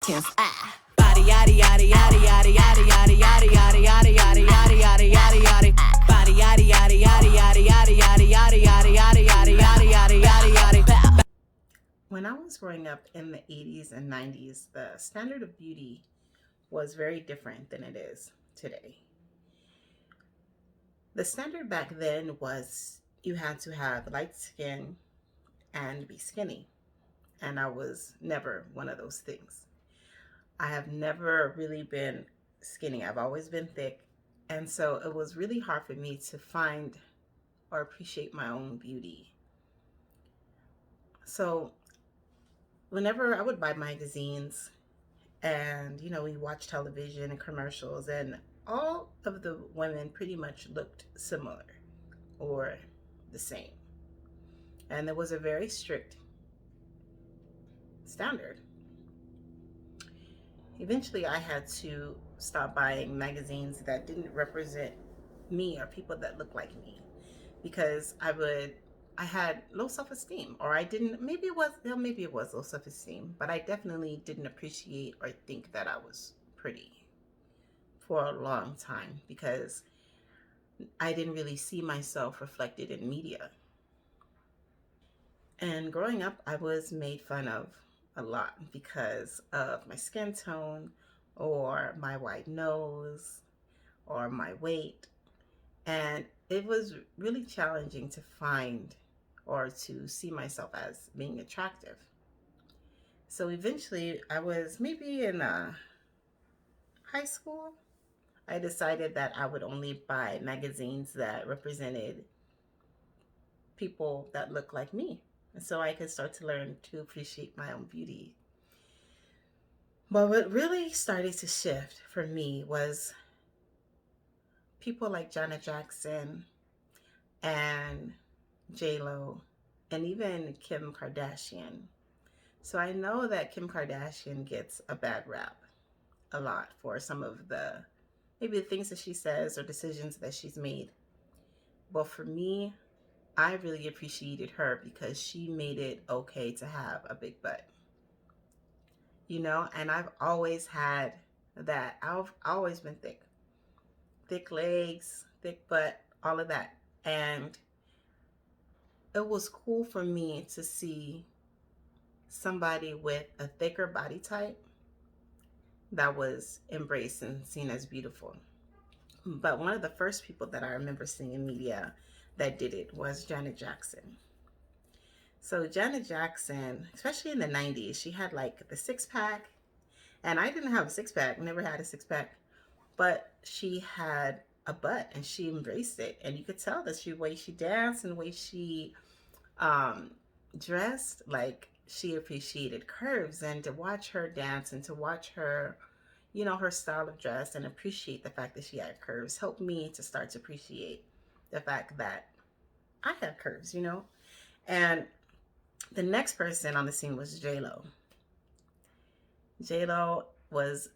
tense. Body yaddy yaddy yaddy yaddy yaddy yaddy yaddy yaddy yaddy yaddy yaddy yaddy yaddy yaddy. Body yaddy yaddy yaddy yaddy yaddy yaddy yaddy yaddy yaddy yaddy yaddy yaddy yaddy yaddy. When I was growing up in the 80s and 90s, the standard of beauty was very different than it is today. The standard back then was you had to have light skin and be skinny. And I was never one of those things. I have never really been skinny. I've always been thick. And so it was really hard for me to find or appreciate my own beauty. So whenever I would buy magazines and, we watch television and commercials, and all of the women pretty much looked similar or the same. And there was a very strict standard. Eventually, I had to stop buying magazines that didn't represent me or people that looked like me, because I had low self-esteem, or I didn't, maybe it was low self-esteem, but I definitely didn't appreciate or think that I was pretty for a long time, because I didn't really see myself reflected in media. And growing up, I was made fun of a lot because of my skin tone, or my wide nose, or my weight. And it was really challenging to find or to see myself as being attractive. So eventually, I was maybe in high school, I decided that I would only buy magazines that represented people that look like me. And so I could start to learn to appreciate my own beauty. But what really started to shift for me was people like Janet Jackson and J-Lo and even Kim Kardashian. So I know that Kim Kardashian gets a bad rap a lot for some of maybe the things that she says or decisions that she's made. But for me, I really appreciated her because she made it okay to have a big butt. And I've always had that. I've always been thick. Thick legs, thick butt, all of that. And it was cool for me to see somebody with a thicker body type that was embraced and seen as beautiful. But one of the first people that I remember seeing in media that did it was Janet Jackson. So Janet Jackson, especially in the 90s, she had like the six pack. And I didn't have a six pack, never had a six pack. But she had a butt and she embraced it. And you could tell that the way she danced and the way she dressed, like she appreciated curves. And to watch her dance and to watch her, her style of dress and appreciate the fact that she had curves helped me to start to appreciate the fact that I had curves, And the next person on the scene was J-Lo. J-Lo was,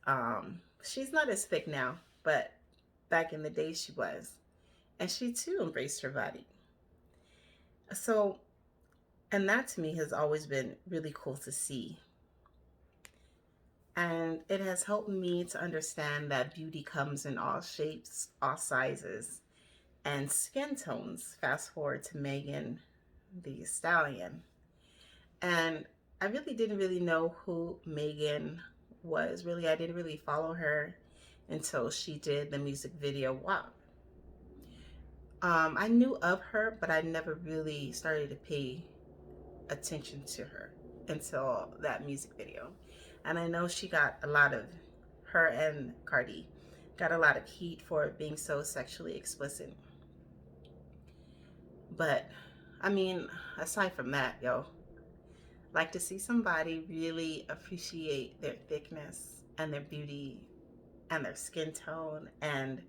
she's not as thick now, but back in the day she was. And she too embraced her body. So, and that to me has always been really cool to see. And it has helped me to understand that beauty comes in all shapes, all sizes, and skin tones. Fast forward to Megan Thee Stallion. And I really didn't really know who Megan was. Really, I didn't really follow her until she did the music video WAP. I knew of her, but I never really started to pay attention to her until that music video. And I know her and Cardi got a lot of heat for it being so sexually explicit. But, aside from that, like to see somebody really appreciate their thickness and their beauty and their skin tone and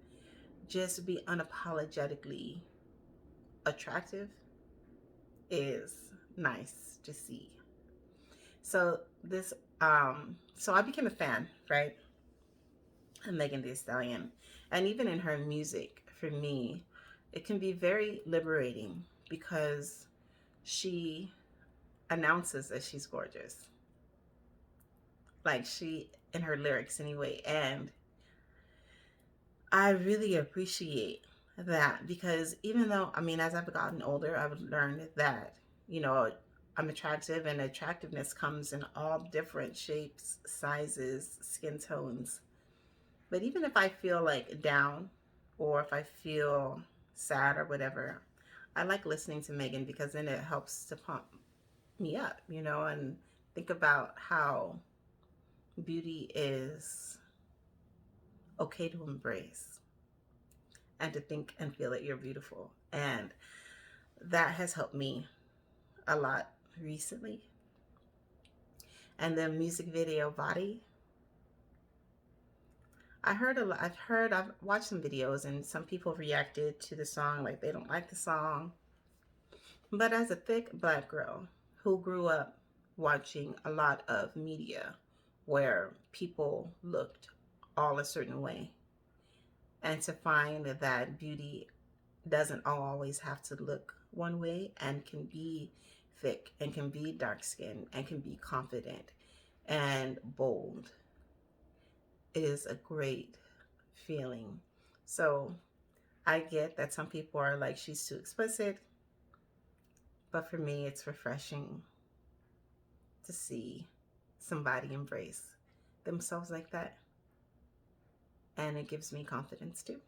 just be unapologetically attractive is nice to see. So so I became a fan, right? Of Megan Thee Stallion. And even in her music, for me, it can be very liberating because she announces that she's gorgeous. like she in her lyrics anyway. And I really appreciate that because even though, I mean, as I've gotten older, I've learned that, you know, I'm attractive and attractiveness comes in all different shapes, sizes, skin tones. But even if I feel like down or if I feel sad or whatever, I like listening to Megan because then it helps to pump me up, you know, and think about how beauty is okay to embrace and to think and feel that you're beautiful. And that has helped me a lot recently. And the music video Body, I've watched some videos and some people reacted to the song like they don't like the song. But as a thick black girl who grew up watching a lot of media where people looked all a certain way, and to find that beauty doesn't always have to look one way and can be thick and can be dark skinned and can be confident and bold is a great feeling. So I get that some people are like, she's too explicit, but for me, it's refreshing to see somebody embrace themselves like that. And it gives me confidence too.